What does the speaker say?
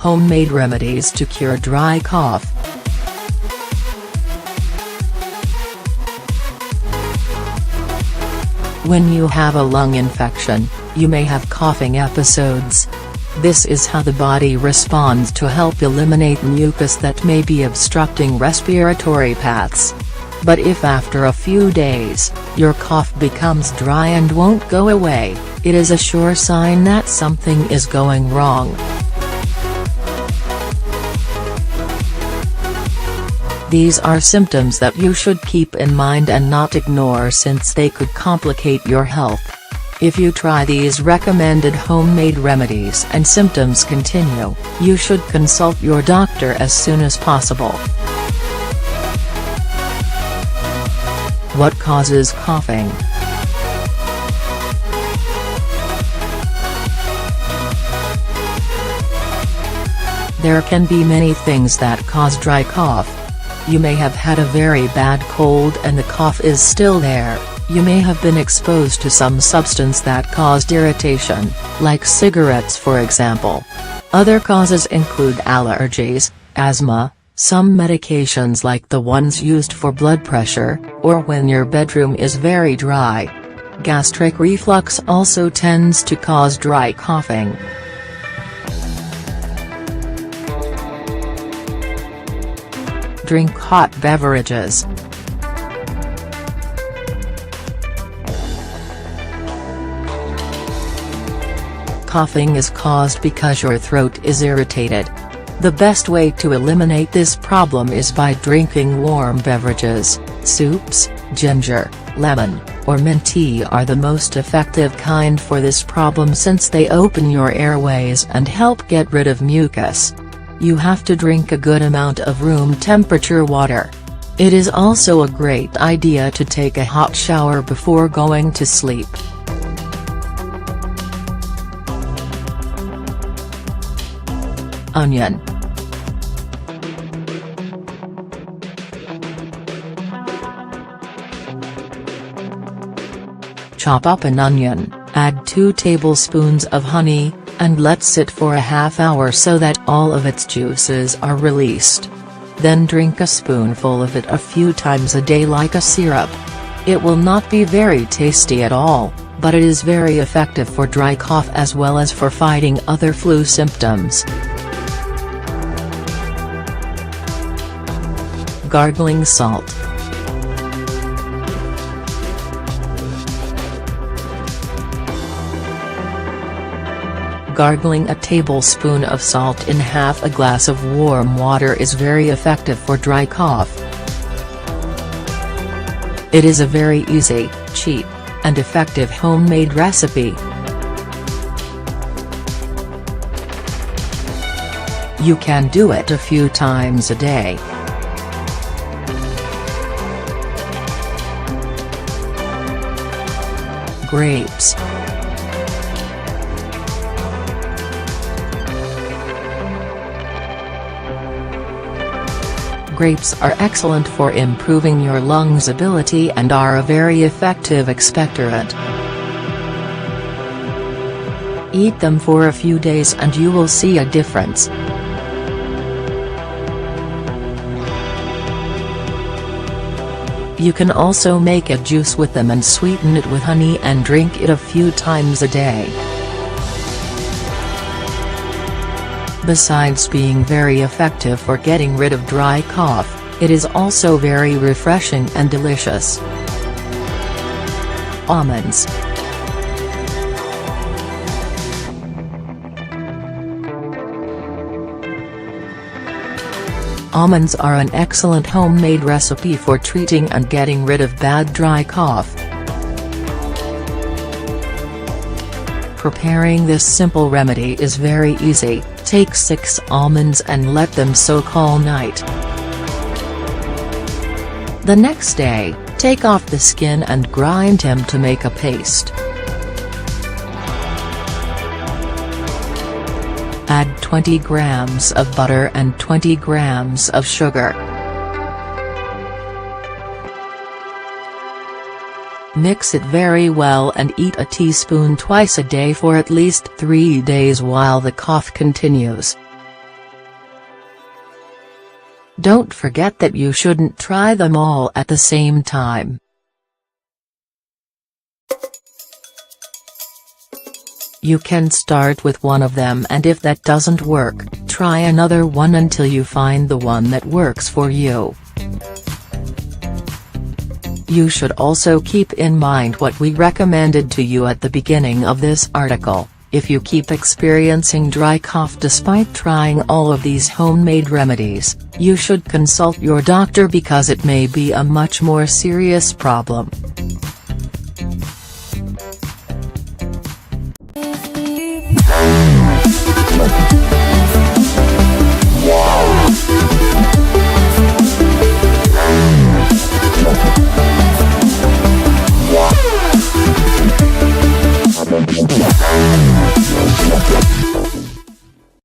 homemade remedies to cure dry cough. When you have a lung infection, you may have coughing episodes. This is how the body responds to help eliminate mucus that may be obstructing respiratory paths. But if after a few days, your cough becomes dry and won't go away, it is a sure sign that something is going wrong. These are symptoms that you should keep in mind and not ignore, since they could complicate your health. If you try these recommended homemade remedies and symptoms continue, you should consult your doctor as soon as possible. What causes coughing? There can be many things that cause dry cough. You may have had a very bad cold and the cough is still there. You may have been exposed to some substance that caused irritation, like cigarettes for example. Other causes include allergies, asthma, some medications like the ones used for blood pressure, or when your bedroom is very dry. Gastric reflux also tends to cause dry coughing. Drink hot beverages. Coughing is caused because your throat is irritated. The best way to eliminate this problem is by drinking warm beverages. Soups, ginger, lemon, or mint tea are the most effective kind for this problem, since they open your airways and help get rid of mucus. You have to drink a good amount of room temperature water. It is also a great idea to take a hot shower before going to sleep. Onion. Chop up an onion, add 2 tablespoons of honey, and let sit for a half hour so that all of its juices are released. Then drink a spoonful of it a few times a day like a syrup. It will not be very tasty at all, but it is very effective for dry cough as well as for fighting other flu symptoms. Gargling salt. Gargling a tablespoon of salt in half a glass of warm water is very effective for dry cough. It is a very easy, cheap, and effective homemade recipe. You can do it a few times a day. Grapes. Grapes are excellent for improving your lungs' ability and are a very effective expectorant. Eat them for a few days and you will see a difference. You can also make a juice with them and sweeten it with honey and drink it a few times a day. Besides being very effective for getting rid of dry cough, it is also very refreshing and delicious. Almonds. Almonds are an excellent homemade recipe for treating and getting rid of bad dry cough. Preparing this simple remedy is very easy. Take 6 almonds and let them soak all night. The next day, take off the skin and grind them to make a paste. Add 20 grams of butter and 20 grams of sugar. Mix it very well and eat a teaspoon twice a day for at least 3 days while the cough continues. Don't forget that you shouldn't try them all at the same time. You can start with one of them, and if that doesn't work, try another one until you find the one that works for you. You should also keep in mind what we recommended to you at the beginning of this article. If you keep experiencing dry cough despite trying all of these homemade remedies, you should consult your doctor because it may be a much more serious problem.